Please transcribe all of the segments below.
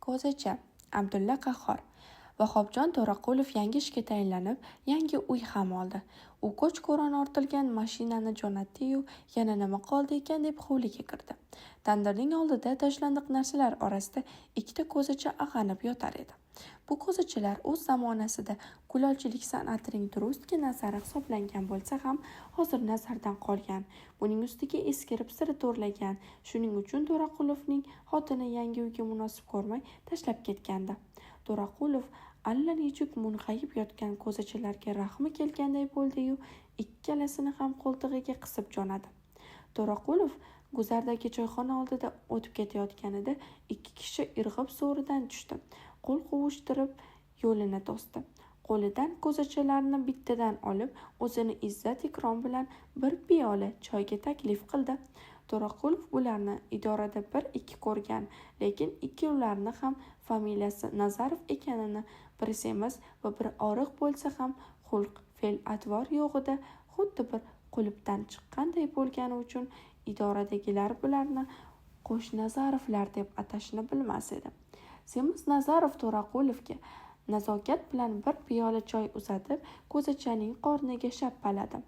Ko'zachi Abdulla Qahhor. Vahobjon To'raqulov yangi ishga tayinlanib, yangi uy ham oldi. U ko'ch-ko'ron ortilgan mashinani jo'natdi-yu, yana nima qoldi ekan deb hovliga kirdi. Tandirning oldida tashlandiq narsalar orasida ikkita ko'zacha ag'anib yotar edi. Bu ko'zachalar o'z zamonasida kulolchilik san'atining durustgina asari hisoblangan bo'lsa ham, hozir nazardan qolgan. Buning ustiga eskirib siri to'rlagan. Shuning uchun To'raqulovning xotini yangi uyga munosib ko'rmay tashlab ketgandi. To'raqulov allanechuk mung'ayib yotgan ko'zachalarga rahmi kelganday bo'ldi-yu, ikkalasini ham qo'ltig'iga qisib jo'nadi. To'raqulov guzardagi choyxona oldida o'tib ketayotganida ikki kishi irg'ib so'ridan tushdi. Qo'l qovushtirib yo'lini to'sdi. Qo'lidan ko'zachalarni bittadan olib, o'zini izzat-ikrom bilan bir piyola choyga taklif qildi. To'raqulov ularni idorada bir-ikki ko'rgan, lekin ikkovlarini ham familiyasi Nazarov ekanini, biri semiz va biri oriq bo'lsa ham xulq, fe'l-atvor yo'g'ida xuddi bir qulupdan chiqqanday bo'lgani uchun idoradagilar bularni Qo'shnazarovlar deb atashni bilmas edi. Semiz Nazarov To'raqulovga nazokat bilan bir piyola choy uzatib, ko'zachaning qorniga shappaladi.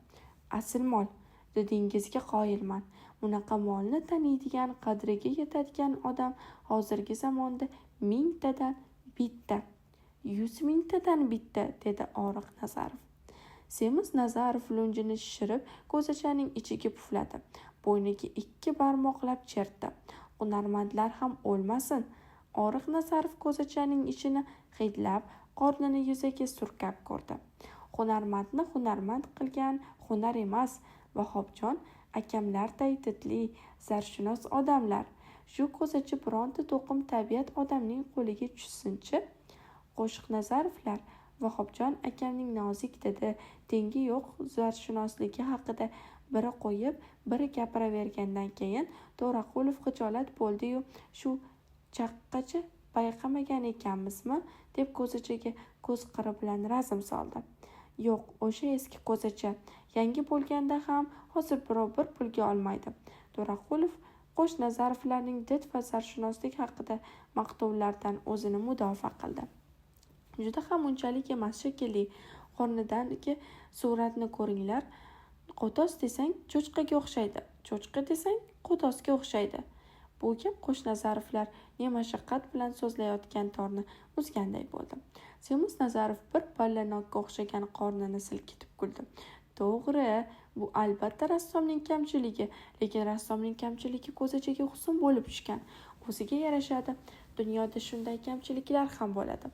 Asl mol, didingizga qoyilman. Bunaqa molni taniydigan, qadriga yetadigan odam hozirgi zamonda 1000 tadan bitta, 100 mingtadan bitta, dedi oriq Nazarov. Semiz Nazarov lunjini shishirib, ko'zachaning ichiga pufladi. Bo'yniga 2 barmoqlab chertdi. Hunarmandlar ham o'lmasin. Oriq Nazarov ko'zachaning ichini hidlab, qornini yuzaga surkab ko'rdi. Hunarmandni hunarmand qilgan hunar emas, Vahobjon akamlarday didli, zarshunos odamlar. Shu ko'zachi bironta to'qim tabiat odamning qo'liga tushsinchi. Qo'shiq Nazarovlar Vahobjon akamning nozik didi, tengi yo'q zarshunosligi haqida biri qo'yib, biri gapiravergandan keyin To'raqulov xijolat bo'ldi-yu, shu chaqqacha payqamagan ekanmizmi, deb ko'zachaga ko'z qiri bilan razm soldi. Yo'q, o'sha eski ko'zacha. Yangi bo'lganda ham hozir birov bir pulga olmaydi. To'raqulov Qo'shnazarovlarning did va zarshunoslik haqida maqtovlardan o'zini mudofaa qildi. Juda ham unchalik emas shekilli. Qornidagi suratni ko'ringlar. Qo'tos desang cho'chqaga o'xshaydi, cho'chqa desang qo'tosga o'xshaydi. Bu gap Qo'shnazarovlar nemashaqqat bilan so'zlayotgan torni uzganday bo'ldi. Semiz Nazarov bir palla nokka o'xshagan qornini silkitib kuldi. To'g'ri, bu albatta rassomning kamchiligi, lekin rassomning kamchiligi ko'zachaga husn bo'lib tushgan. O'ziga yarashadi. Dunyoda shunday kamchiliklar ham bo'ladi.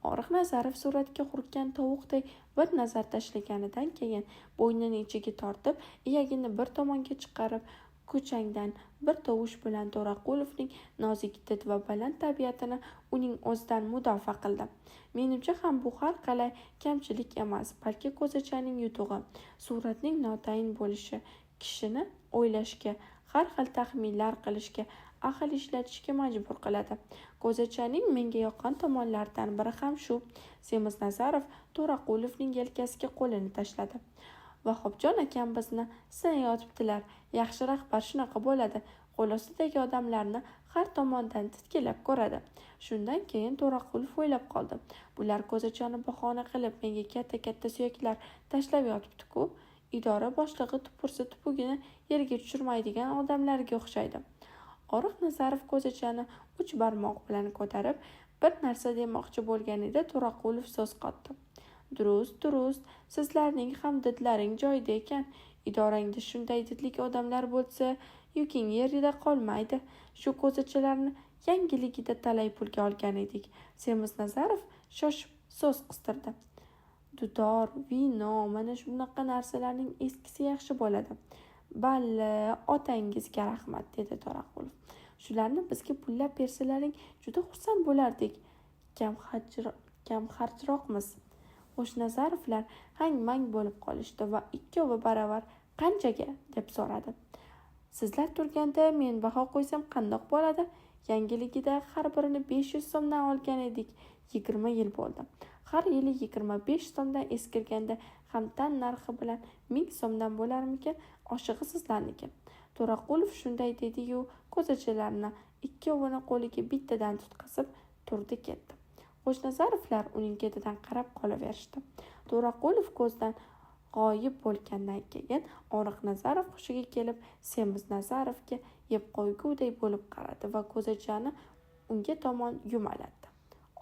Oriq Nazarov suratga hurgan tovuqday bir nazar tashlaganidan keyin bo'ynini ichiga tortib, iyagini bir tomonga chiqarib, ko'changdan bir tovush bilan To'raqulovning nozik did va baland tabiatini uning o'zidan mudofaa qildi. Menimcha ham bu har qalay kamchilik emas, balki ko'zachaning yutug'i. Suratning notayin bo'lishi kishini o'ylashga, har xil taxminlar qilishga, aql ishlatishga majbur qiladi. Ko'zachaning menga yoqqan tomonlaridan biri ham shu. Semiz Nazarov To'raqulovning yelkasiga qo'lini tashladi. Vahobjon akam bizni sinayotibdilar. Yaxshi rahbar shunaqa bo'ladi. Qo'l ostidagi odamlarni har tomondan titkilab ko'radi. Shundan keyin To'raqulov o'ylab qoldi. Bular ko'zachani bahona qilib menga katta-katta suyaklar tashlab yotibdi-ku. Idora boshlig'i tupursa tupugini yerga tushirmaydigan odamlarga o'xshaydi. Oriq Nazarov ko'zachani 3 barmoq bilan ko'tarib, bir narsa demoqchi bo'lganida To'raqulov so'z qotdi. Durust, sizlarning ham didlaring joyida ekan. Idorangda shunday didlik odamlar bo'lsa, yuking yerida qolmaydi. Shu ko'zachalarni yangiligida talay pulga olgan edik. Semiz Nazarov shoshib so'z qistirdi. Dutor, vino, mana shunaqa narsalarning eskisi yaxshi bo'ladi. Balla, otangizga rahmat, dedi To'raqulov. Shularni bizga pullab bersalaring juda xursand bo'lardik. Kamxarjroqmiz. Qo'shnazarovlar hang-mang bo'lib qolishdi va ikkovi baravar qanchaga deb so'radi. Sizlar turganda men baho qo'ysam qandoq bo'ladi? Yangiligida har birini 500 so'mdan olgan edik. 20 yil bo'ldi. Har yili 25 so'mdan eskirganda ham tan narxi bilan 1000 so'mdan bo'larmikin? Oshig'i sizlarniki. To'raqulov shunday dedi-yu, ko'zachalarni ikkovini qo'liga bittadan tutqazib turdi ketdi. Qo'shnazarovlar uning ketidan qarab qolaverishdi. To'raqulov ko'zdan g'oyib bo'lgandan keyin Oriqnazarov hushiga kelib, Semiznazarovga yeb qo'ygudek bo'lib qaradi va ko'zachani unga tomon yumalatdi.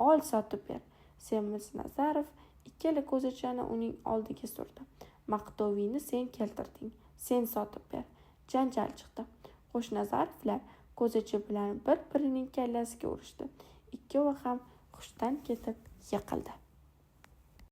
Ol, sotib ber. Semiznazarov ikkala ko'zachani uning oldiga surdi. Maqtovingni sen keltirding, sen sotib ber. Janjal chiqdi. Qo'shnazarovlar ko'zachi bilan bir-birining kallasiga urishdi. Ikkovi ham hushdan ketib yiqildi.